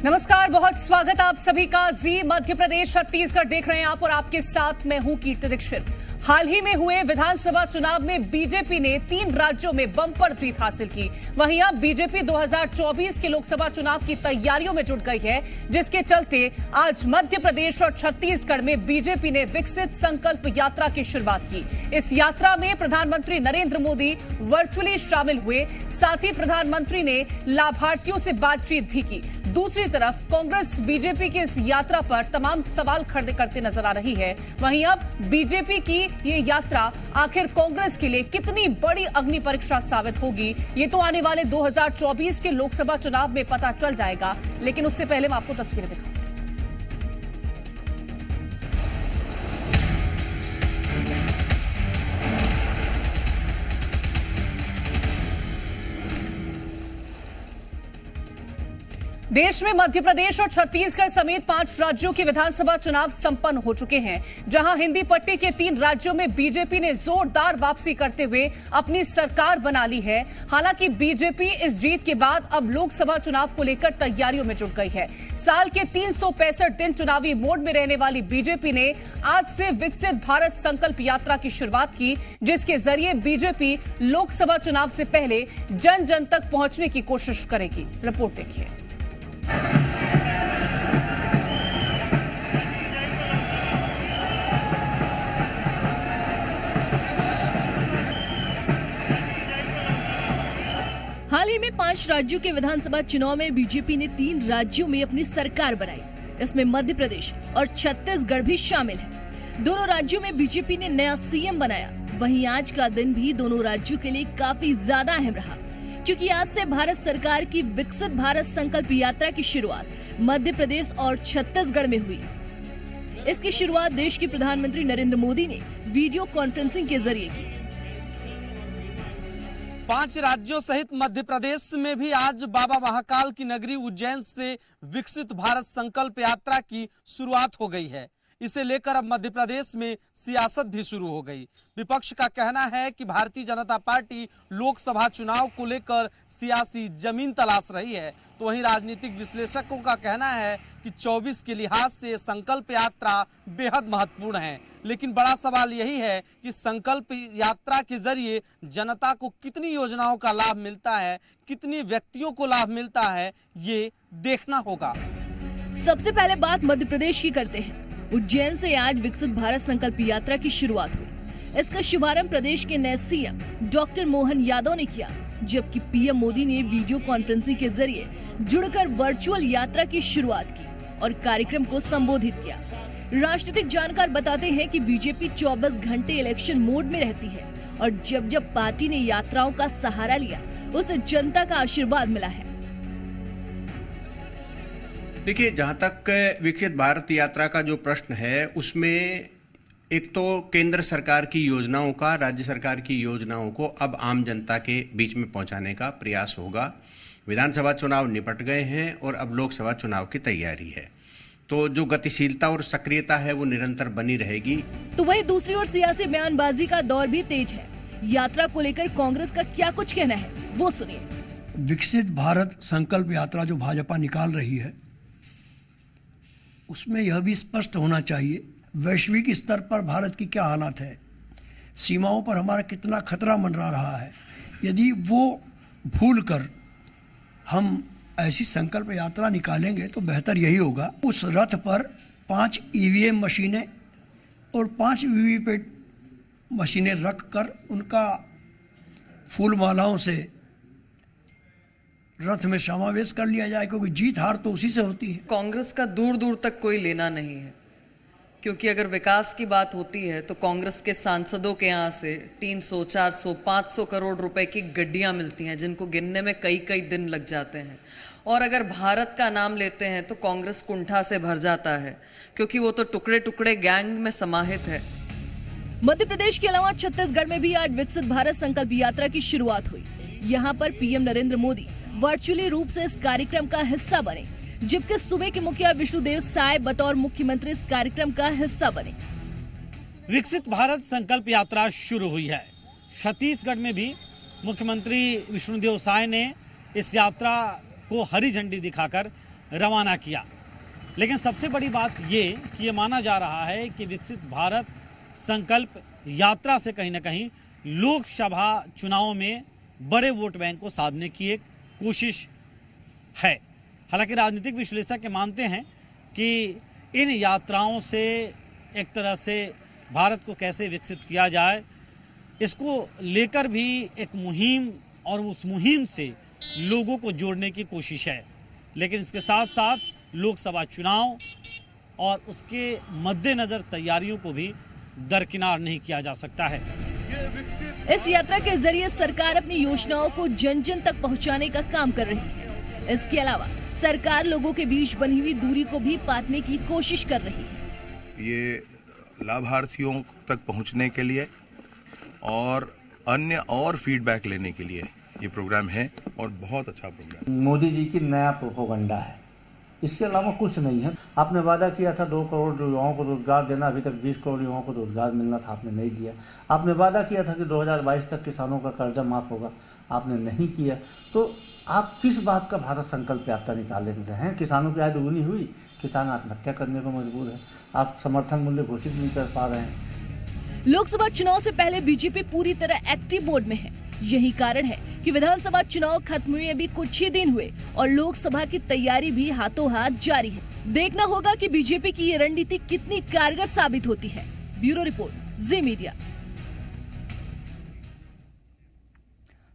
नमस्कार, बहुत स्वागत आप सभी का। जी मध्य प्रदेश छत्तीसगढ़ देख रहे हैं आप और आपके साथ मैं हूं कीर्ति दीक्षित। हाल ही में हुए विधानसभा चुनाव में बीजेपी ने 3 राज्यों में बम्पर जीत हासिल की। वहीं अब बीजेपी 2024 के लोकसभा चुनाव की तैयारियों में जुट गई है, जिसके चलते आज मध्य प्रदेश और छत्तीसगढ़ में बीजेपी ने विकसित संकल्प यात्रा की शुरुआत की। इस यात्रा में प्रधानमंत्री नरेंद्र मोदी वर्चुअली शामिल हुए। साथ ही प्रधानमंत्री ने लाभार्थियों से बातचीत भी की। दूसरी तरफ कांग्रेस बीजेपी की इस यात्रा पर तमाम सवाल खड़े करते नजर आ रही है। वहीं अब बीजेपी की ये यात्रा आखिर कांग्रेस के लिए कितनी बड़ी अग्नि परीक्षा साबित होगी, ये तो आने वाले 2024 के लोकसभा चुनाव में पता चल जाएगा। लेकिन उससे पहले मैं आपको तस्वीरें दिखाऊं। देश में मध्य प्रदेश और छत्तीसगढ़ समेत 5 राज्यों के विधानसभा चुनाव संपन्न हो चुके हैं, जहां हिंदी पट्टी के 3 राज्यों में बीजेपी ने जोरदार वापसी करते हुए अपनी सरकार बना ली है। हालांकि बीजेपी इस जीत के बाद अब लोकसभा चुनाव को लेकर तैयारियों में जुट गई है। साल के 365 दिन चुनावी मोड में रहने वाली बीजेपी ने आज से विकसित भारत संकल्प यात्रा की शुरुआत की, जिसके जरिए बीजेपी लोकसभा चुनाव से पहले जन जन तक पहुंचने की कोशिश करेगी। रिपोर्ट देखिए। हाल ही में 5 राज्यों के विधानसभा चुनाव में बीजेपी ने 3 राज्यों में अपनी सरकार बनाई। इसमें मध्य प्रदेश और छत्तीसगढ़ भी शामिल है। दोनों राज्यों में बीजेपी ने नया सीएम बनाया। वहीं आज का दिन भी दोनों राज्यों के लिए काफी ज्यादा अहम रहा, क्योंकि आज से भारत सरकार की विकसित भारत संकल्प यात्रा की शुरुआत मध्य प्रदेश और छत्तीसगढ़ में हुई। इसकी शुरुआत देश के प्रधानमंत्री नरेंद्र मोदी ने वीडियो कॉन्फ्रेंसिंग के जरिए की। 5 राज्यों सहित मध्य प्रदेश में भी आज बाबा महाकाल की नगरी उज्जैन से विकसित भारत संकल्प यात्रा की शुरुआत हो गई है। इसे लेकर अब मध्य प्रदेश में सियासत भी शुरू हो गई। विपक्ष का कहना है कि भारतीय जनता पार्टी लोकसभा चुनाव को लेकर सियासी जमीन तलाश रही है, तो वहीं राजनीतिक विश्लेषकों का कहना है कि 24 के लिहाज से संकल्प यात्रा बेहद महत्वपूर्ण है। लेकिन बड़ा सवाल यही है कि संकल्प यात्रा के जरिए जनता को कितनी योजनाओं का लाभ मिलता है, कितनी व्यक्तियों को लाभ मिलता है, ये देखना होगा। सबसे पहले बात मध्य प्रदेश की करते हैं। उज्जैन से आज विकसित भारत संकल्प यात्रा की शुरुआत हुई। इसका शुभारंभ प्रदेश के नए सीएम डॉक्टर मोहन यादव ने किया, जबकि पीएम मोदी ने वीडियो कॉन्फ्रेंसिंग के जरिए जुड़कर वर्चुअल यात्रा की शुरुआत की और कार्यक्रम को संबोधित किया। राजनीतिक जानकार बताते हैं कि बीजेपी 24 घंटे इलेक्शन मोड में रहती है और जब जब पार्टी ने यात्राओं का सहारा लिया, उसे जनता का आशीर्वाद मिला है। देखिए, जहाँ तक विकसित भारत यात्रा का जो प्रश्न है, उसमें एक तो केंद्र सरकार की योजनाओं का, राज्य सरकार की योजनाओं को अब आम जनता के बीच में पहुंचाने का प्रयास होगा। विधानसभा चुनाव निपट गए हैं और अब लोकसभा चुनाव की तैयारी है, तो जो गतिशीलता और सक्रियता है वो निरंतर बनी रहेगी। तो वहीं दूसरी ओर सियासी बयानबाजी का दौर भी तेज है। यात्रा को लेकर कांग्रेस का क्या कुछ कहना है, वो सुनिए। विकसित भारत संकल्प यात्रा जो भाजपा निकाल रही है, उसमें यह भी स्पष्ट होना चाहिए वैश्विक स्तर पर भारत की क्या हालत है, सीमाओं पर हमारा कितना खतरा मंडरा रहा है। यदि वो भूलकर हम ऐसी संकल्प यात्रा निकालेंगे तो बेहतर यही होगा। उस रथ पर 5 ईवीएम मशीनें और 5 वीवीपैट मशीनें रखकर उनका फूल मालाओं से रथ में समावेश कर लिया जाए, क्योंकि जीत हार तो उसी से होती है। कांग्रेस का दूर दूर तक कोई लेना नहीं है, क्योंकि अगर विकास की बात होती है तो कांग्रेस के सांसदों के यहाँ से 300, 400, 500 करोड़ रुपए की गड्डियां मिलती हैं, जिनको गिनने में कई कई दिन लग जाते हैं। और अगर भारत का नाम लेते हैं तो कांग्रेस कुंठा से भर जाता है, क्योंकि वो तो टुकड़े टुकड़े गैंग में समाहित है। मध्य प्रदेश के अलावा छत्तीसगढ़ में भी आज विकसित भारत संकल्प यात्रा की शुरुआत हुई। यहाँ पर पीएम नरेंद्र मोदी वर्चुअली रूप से इस कार्यक्रम का हिस्सा बने, जबकि सूबे के मुखिया विष्णुदेव साय बतौर मुख्यमंत्री इस कार्यक्रम का हिस्सा बने। विकसित भारत संकल्प यात्रा शुरू हुई है। छत्तीसगढ़ में भी मुख्यमंत्री विष्णुदेव साय ने इस यात्रा को हरी झंडी दिखाकर रवाना किया। लेकिन सबसे बड़ी बात ये कि ये माना जा रहा है कि विकसित भारत संकल्प यात्रा से कहीं ना कहीं लोकसभा चुनाव में बड़े वोट बैंक को साधने की एक कोशिश है। हालांकि राजनीतिक विश्लेषक मानते हैं कि इन यात्राओं से एक तरह से भारत को कैसे विकसित किया जाए, इसको लेकर भी एक मुहिम और उस मुहिम से लोगों को जोड़ने की कोशिश है। लेकिन इसके साथ साथ लोकसभा चुनाव और उसके मद्देनज़र तैयारियों को भी दरकिनार नहीं किया जा सकता है। इस यात्रा के जरिए सरकार अपनी योजनाओं को जन जन तक पहुंचाने का काम कर रही है। इसके अलावा सरकार लोगों के बीच बनी हुई दूरी को भी पाटने की कोशिश कर रही है। ये लाभार्थियों तक पहुंचने के लिए और अन्य और फीडबैक लेने के लिए ये प्रोग्राम है और बहुत अच्छा प्रोग्राम। मोदी जी की नया प्रोपेगेंडा है, इसके अलावा कुछ नहीं है। आपने वादा किया था 2 करोड़ युवाओं को रोजगार देना, अभी तक 20 करोड़ युवाओं को रोजगार मिलना था, आपने नहीं दिया। आपने वादा किया था कि 2022 तक किसानों का कर्जा माफ होगा, आपने नहीं किया। तो आप किस बात का भारत संकल्प यात्रा निकाल रहे हैं? किसानों की आय दुगुनी हुई, किसान आत्महत्या करने को मजबूर है, आप समर्थन मूल्य घोषित नहीं कर पा रहे हैं। लोकसभा चुनाव से पहले बीजेपी पूरी तरह एक्टिव मोड में है। यही कारण है कि विधानसभा चुनाव खत्म हुए अभी कुछ ही दिन हुए और लोकसभा की तैयारी भी हाथों हाथ जारी है। देखना होगा कि बीजेपी की ये रणनीति कितनी कारगर साबित होती है। ब्यूरो रिपोर्ट, जी मीडिया।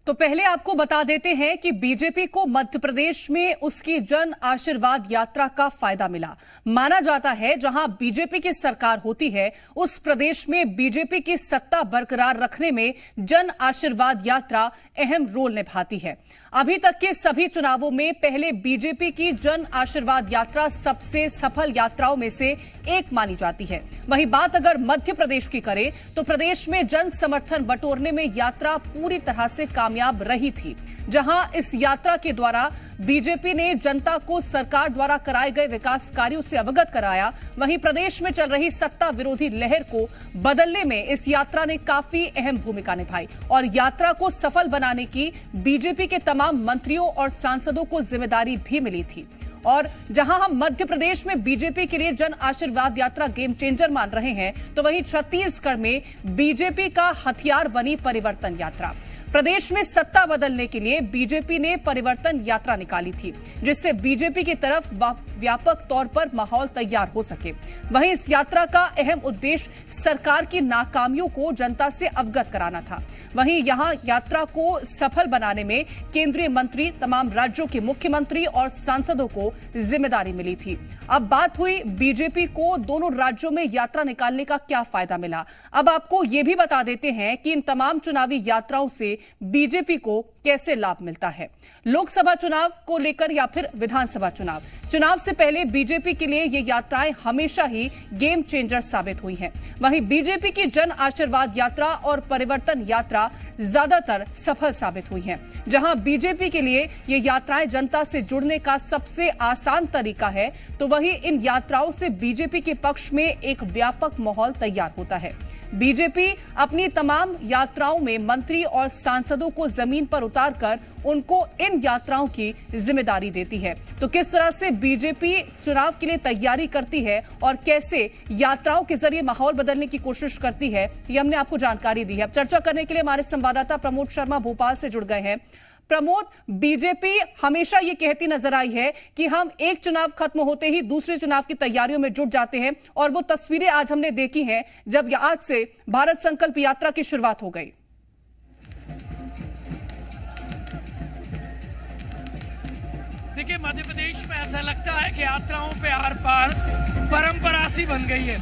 तो पहले आपको बता देते हैं कि बीजेपी को मध्य प्रदेश में उसकी जन आशीर्वाद यात्रा का फायदा मिला। माना जाता है जहां बीजेपी की सरकार होती है उस प्रदेश में बीजेपी की सत्ता बरकरार रखने में जन आशीर्वाद यात्रा अहम रोल निभाती है। अभी तक के सभी चुनावों में पहले बीजेपी की जन आशीर्वाद यात्रा सबसे सफल यात्राओं में से एक मानी जाती है। वहीं बात अगर मध्य प्रदेश की करें तो प्रदेश में जन समर्थन बटोरने में यात्रा पूरी तरह से कामयाब रही थी, जहां इस यात्रा के द्वारा बीजेपी ने जनता को सरकार द्वारा कराए गए विकास कार्यों से अवगत कराया। वहीं प्रदेश में चल रही सत्ता विरोधी लहर को बदलने में इस यात्रा ने काफी अहम भूमिका निभाई और यात्रा को सफल बनाने की बीजेपी के तमाम मंत्रियों और सांसदों को जिम्मेदारी भी मिली थी। और जहां हम मध्य प्रदेश में बीजेपी के लिए जन आशीर्वाद यात्रा गेम चेंजर मान रहे हैं, तो वहीं छत्तीसगढ़ में बीजेपी का हथियार बनी परिवर्तन यात्रा। प्रदेश में सत्ता बदलने के लिए बीजेपी ने परिवर्तन यात्रा निकाली थी, जिससे बीजेपी की तरफ व्यापक तौर पर माहौल तैयार हो सके। वहीं इस यात्रा का अहम उद्देश्य सरकार की नाकामियों को जनता से अवगत कराना था। वहीं यहां यात्रा को सफल बनाने में केंद्रीय मंत्री, तमाम राज्यों के मुख्यमंत्री और सांसदों को जिम्मेदारी मिली थी। अब बात हुई बीजेपी को दोनों राज्यों में यात्रा निकालने का क्या फायदा मिला। अब आपको ये भी बता देते हैं कि इन तमाम चुनावी यात्राओं से बीजेपी को कैसे लाभ मिलता है। लोकसभा चुनाव को लेकर या फिर विधानसभा चुनाव से पहले बीजेपी के लिए ये यात्राएं हमेशा ही गेम चेंजर साबित हुई हैं। वहीं बीजेपी की जन आशीर्वाद यात्रा और परिवर्तन यात्रा ज्यादातर सफल साबित हुई हैं। जहां बीजेपी के लिए ये यात्राएं जनता से जुड़ने का सबसे आसान तरीका है, तो वहीं इन यात्राओं से बीजेपी के पक्ष में एक व्यापक माहौल तैयार होता है। बीजेपी अपनी तमाम यात्राओं में मंत्री और सांसदों को जमीन पर उतारकर उनको इन यात्राओं की जिम्मेदारी देती है। तो किस तरह से बीजेपी चुनाव के लिए तैयारी करती है और कैसे यात्राओं के जरिए माहौल बदलने की कोशिश करती है, ये हमने आपको जानकारी दी है। अब चर्चा करने के लिए हमारे संवाददाता प्रमोद शर्मा भोपाल से जुड़ गए हैं। प्रमोद, बीजेपी हमेशा ये कहती नजर आई है कि हम एक चुनाव खत्म होते ही दूसरे चुनाव की तैयारियों में जुट जाते हैं, और वो तस्वीरें आज हमने देखी हैं जब आज से भारत संकल्प यात्रा की शुरुआत हो गई। देखिए, मध्य प्रदेश में ऐसा लगता है कि यात्राओं पे आर पार परंपरा सी बन गई है।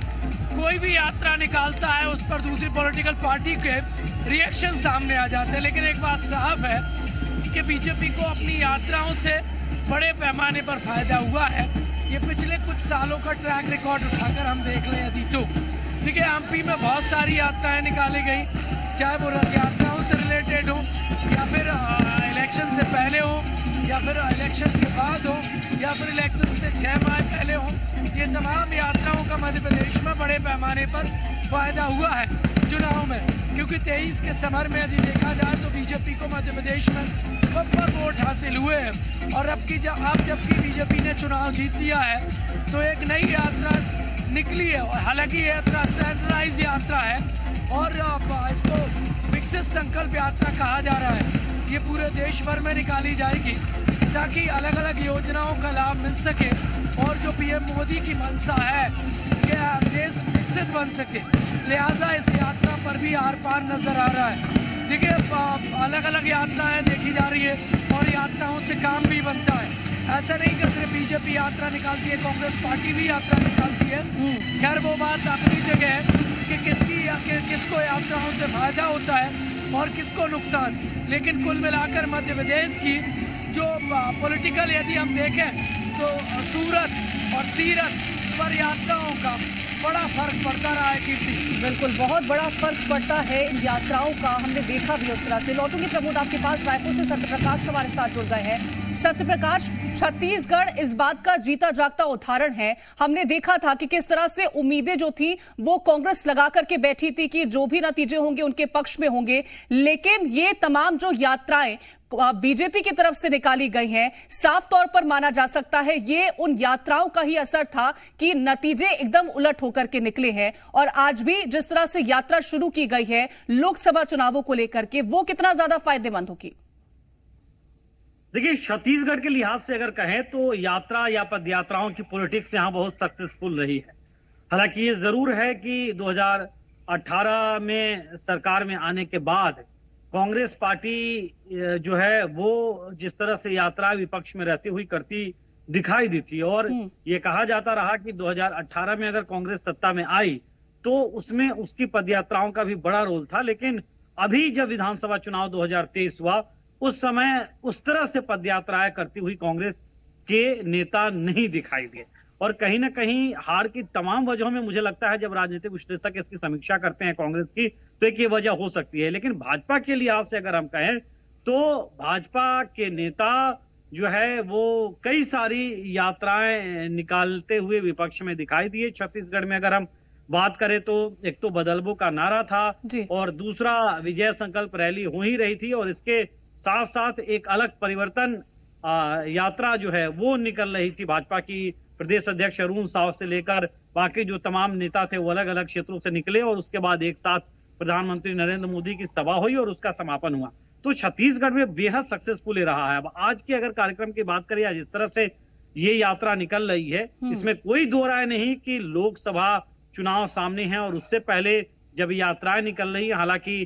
कोई भी यात्रा निकालता है उस पर दूसरी पॉलिटिकल पार्टी के रिएक्शन सामने आ जाते हैं। लेकिन एक बात साफ है कि बीजेपी को अपनी यात्राओं से बड़े पैमाने पर फायदा हुआ है। ये पिछले कुछ सालों का ट्रैक रिकॉर्ड उठाकर हम देख लें यदि तो देखिए, एमपी में बहुत सारी यात्राएं निकाली गई, चाहे वो रथ यात्राओं से रिलेटेड हो या फिर इलेक्शन से पहले हो या फिर इलेक्शन के बाद हो या फिर इलेक्शन से 6 माह पहले हो। ये तमाम यात्राओं का मध्य प्रदेश में बड़े पैमाने पर फायदा हुआ है चुनाव में, क्योंकि 23 के समर में यदि देखा जाए तो बीजेपी को मध्य प्रदेश में बम्पर वोट हासिल हुए हैं। और अब जबकि बीजेपी ने चुनाव जीत लिया है तो एक नई यात्रा निकली है। और हालांकि ये यात्रा सैनिटाइज यात्रा है और इसको विकसित संकल्प यात्रा कहा जा रहा है। ये पूरे देश भर में निकाली जाएगी ताकि अलग अलग योजनाओं का लाभ मिल सके और जो पीएम मोदी की मंशा है कि देश विकसित बन सके, लिहाजा इस यात्रा पर भी आर पार नजर आ रहा है। देखिए अलग अलग यात्राएं देखी जा रही है और यात्राओं से काम भी बनता है। ऐसा नहीं कि सिर्फ बीजेपी यात्रा निकालती है, कांग्रेस पार्टी भी यात्रा निकालती है। खैर वो बात अपनी जगह है कि किसको यात्राओं से फायदा होता है और किसको नुकसान। लेकिन कुल मिलाकर मध्य प्रदेश की जो पॉलिटिकल यदि हम देखें तो सूरत और सीरत पर यात्राओं का बड़ा फर्क पड़ता रहा है। कीर्ति, बिल्कुल बहुत बड़ा फर्क पड़ता है इन यात्राओं का, हमने देखा भी उस तरह से। लौटूंगी प्रमोद आपके पास, रायपुर से सत्यप्रकाश हमारे साथ जुड़ गए हैं। सत्यप्रकाश, छत्तीसगढ़ इस बात का जीता जागता उदाहरण है। हमने देखा था कि किस तरह से उम्मीदें जो थी वो कांग्रेस लगा करके बैठी थी कि जो भी नतीजे होंगे उनके पक्ष में होंगे, लेकिन ये तमाम जो यात्राएं बीजेपी की तरफ से निकाली गई हैं, साफ तौर पर माना जा सकता है ये उन यात्राओं का ही असर था कि नतीजे एकदम उलट होकर के निकले हैं। और आज भी जिस तरह से यात्रा शुरू की गई है लोकसभा चुनावों को लेकर के, वो कितना ज्यादा फायदेमंद होगी? देखिए, छत्तीसगढ़ के लिहाज से अगर कहें तो यात्रा या पदयात्राओं की पॉलिटिक्स यहां बहुत सक्सेसफुल रही है। हालांकि ये जरूर है कि 2018 में सरकार में आने के बाद कांग्रेस पार्टी जो है वो जिस तरह से यात्रा विपक्ष में रहती हुई करती दिखाई दी थी और ये कहा जाता रहा कि 2018 में अगर कांग्रेस सत्ता में आई तो उसमें उसकी पदयात्राओं का भी बड़ा रोल था। लेकिन अभी जब विधानसभा चुनाव 2023 हुआ उस समय उस तरह से पदयात्राएं करती हुई कांग्रेस के नेता नहीं दिखाई दिए और कहीं ना कहीं हार की तमाम वजहों में मुझे लगता है जब राजनीतिक विश्लेषक इसकी समीक्षा करते हैं कांग्रेस की तो एक ये वजह हो सकती है। लेकिन भाजपा के लिहाज से अगर हम कहें तो भाजपा के नेता जो है वो कई सारी यात्राएं निकालते हुए विपक्ष में दिखाई दिए। छत्तीसगढ़ में अगर हम बात करें तो एक तो बदलबो का नारा था और दूसरा विजय संकल्प रैली हो ही रही थी और इसके साथ साथ एक अलग परिवर्तन यात्रा जो है वो निकल रही थी। भाजपा की प्रदेश अध्यक्ष अरुण साव से लेकर बाकी जो तमाम नेता थे वो अलग अलग क्षेत्रों से निकले और उसके बाद एक साथ प्रधानमंत्री नरेंद्र मोदी की सभा हुई और उसका समापन हुआ। तो छत्तीसगढ़ में बेहद सक्सेसफुल रहा है। अब आज के अगर कार्यक्रम की बात करें जिस तरह से ये यात्रा निकल रही है इसमें कोई दो राय नहीं कि लोकसभा चुनाव सामने है और उससे पहले जब यात्राएं निकल रही है, हालांकि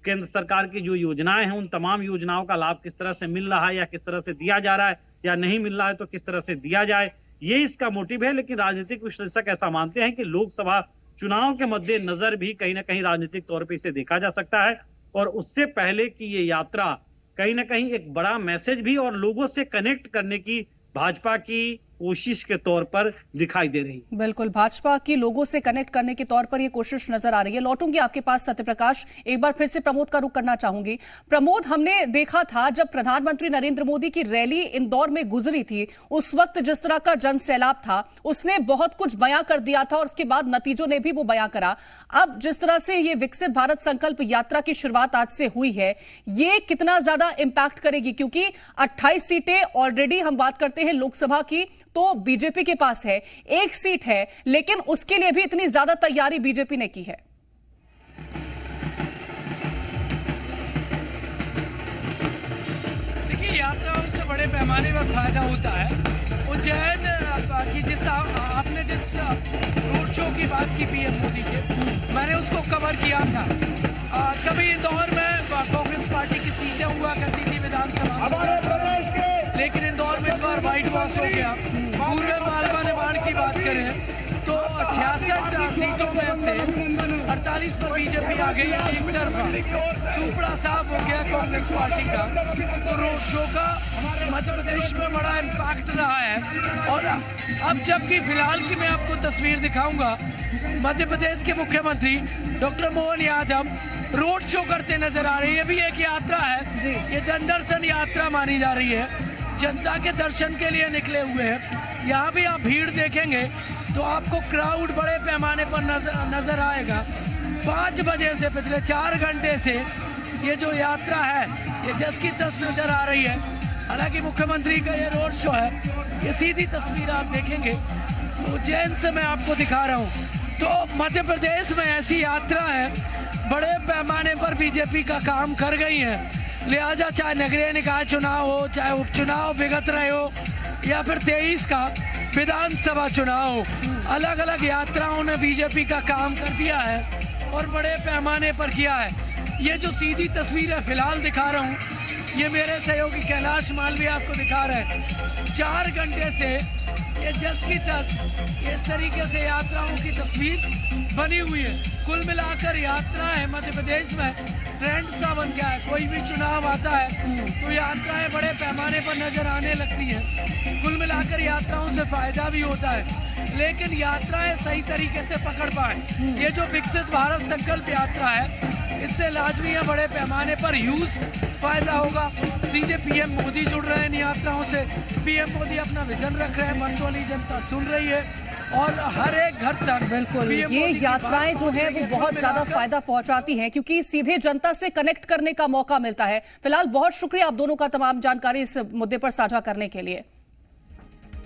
केंद्र सरकार की जो योजनाएं हैं उन तमाम योजनाओं का लाभ किस तरह से मिल रहा है या किस तरह से दिया जा रहा है या नहीं मिल रहा है तो किस तरह से दिया जाए, ये इसका मोटिव है। लेकिन राजनीतिक विश्लेषक ऐसा मानते हैं कि लोकसभा चुनाव के मद्देनजर भी कहीं ना कहीं राजनीतिक तौर पर इसे देखा जा सकता है और उससे पहले कि ये यात्रा कहीं ना कहीं एक बड़ा मैसेज भी और लोगों से कनेक्ट करने की भाजपा की कोशिश के तौर पर दिखाई दे रही है। बिल्कुल, भाजपा की लोगों से कनेक्ट करने के तौर पर यह कोशिश नजर आ रही है। लौटूंगी आपके पास सत्यप्रकाश, एक बार फिर से प्रमोद का रुख करना चाहूंगी। प्रमोद, हमने देखा था जब प्रधानमंत्री नरेंद्र मोदी की रैली इंदौर में गुजरी थी उस वक्त जिस तरह का जन सैलाब था उसने बहुत कुछ बयां कर दिया था और उसके बाद नतीजों ने भी वो बयां करा। अब जिस तरह से ये विकसित भारत संकल्प यात्रा की शुरुआत आज से हुई है ये कितना ज्यादा इंपैक्ट करेगी? क्योंकि 28 सीटें ऑलरेडी हम बात करते हैं लोकसभा की तो बीजेपी के पास है, एक सीट है, लेकिन उसके लिए भी इतनी ज्यादा तैयारी बीजेपी ने की है। देखिए, यात्राओं से बड़े पैमाने पर फायदा होता है। उज्जैन की आपने जिस रोड शो की बात की पीएम मोदी के, मैंने उसको कवर किया था। कभी इंदौर में कांग्रेस पार्टी की सीटें हुआ करती थी विधानसभा में, लेकिन इंदौर में इस बार व्हाइट वॉश हो गया। पूर्व मालवा निमाड़ की बात करें तो 66 सीटों में से 48 पर बीजेपी आ गई, एक तरफा सुपड़ा साफ हो गया कांग्रेस पार्टी का। तो रोड शो का मध्य प्रदेश में बड़ा इम्पैक्ट रहा है। और अब जबकि फिलहाल की मैं आपको तस्वीर दिखाऊंगा, मध्य प्रदेश के मुख्यमंत्री doctor Mohan Yadav road show करते नजर आ रहे हैं। ये भी एक यात्रा है, ये जन दर्शन यात्रा मानी जा रही है, जनता के दर्शन के लिए निकले हुए हैं। यहाँ भी आप भीड़ देखेंगे तो आपको क्राउड बड़े पैमाने पर नजर आएगा। 5 बजे से पिछले 4 घंटे से ये जो यात्रा है ये जस की तस नजर आ रही है। हालांकि मुख्यमंत्री का ये रोड शो है, ये सीधी तस्वीर आप देखेंगे। उज्जैन से मैं आपको दिखा रहा हूँ। तो मध्य प्रदेश में ऐसी यात्रा है, बड़े पैमाने पर बीजेपी का काम कर गई है। लिहाजा चाहे नगरीय निकाय चुनाव हो, चाहे उपचुनाव विगत रहे हो, या फिर 23 का विधानसभा चुनाव हो, अलग अलग यात्राओं ने बीजेपी का काम कर दिया है और बड़े पैमाने पर किया है। ये जो सीधी तस्वीर है फिलहाल दिखा रहा हूँ, ये मेरे सहयोगी कैलाश मालवीय आपको दिखा रहे हैं। 4 घंटे से ये जस की तस इस तरीके से यात्राओं की तस्वीर बनी हुई है। कुल मिलाकर यात्रा है मध्य प्रदेश में ट्रेंड सा बन गया है। कोई भी चुनाव आता है तो यात्राएं बड़े पैमाने पर नजर आने लगती हैं। कुल मिलाकर यात्राओं से फायदा भी होता है, लेकिन यात्राएं सही तरीके से पकड़ पाए। ये जो विकसित भारत संकल्प यात्रा है, इससे लाजमी है बड़े पैमाने पर ह्यूज फायदा होगा। सीधे पीएम मोदी जुड़ रहे हैं इन यात्राओं से। पीएम मोदी अपना विजन रख रहे हैं, वर्चुअली जनता सुन रही है और हर एक घर तक बिल्कुल ये यात्राएं जो है वो बहुत ज्यादा फायदा पहुंचाती हैं, क्योंकि सीधे जनता से कनेक्ट करने का मौका मिलता है। फिलहाल बहुत शुक्रिया आप दोनों का तमाम जानकारी इस मुद्दे पर साझा करने के लिए।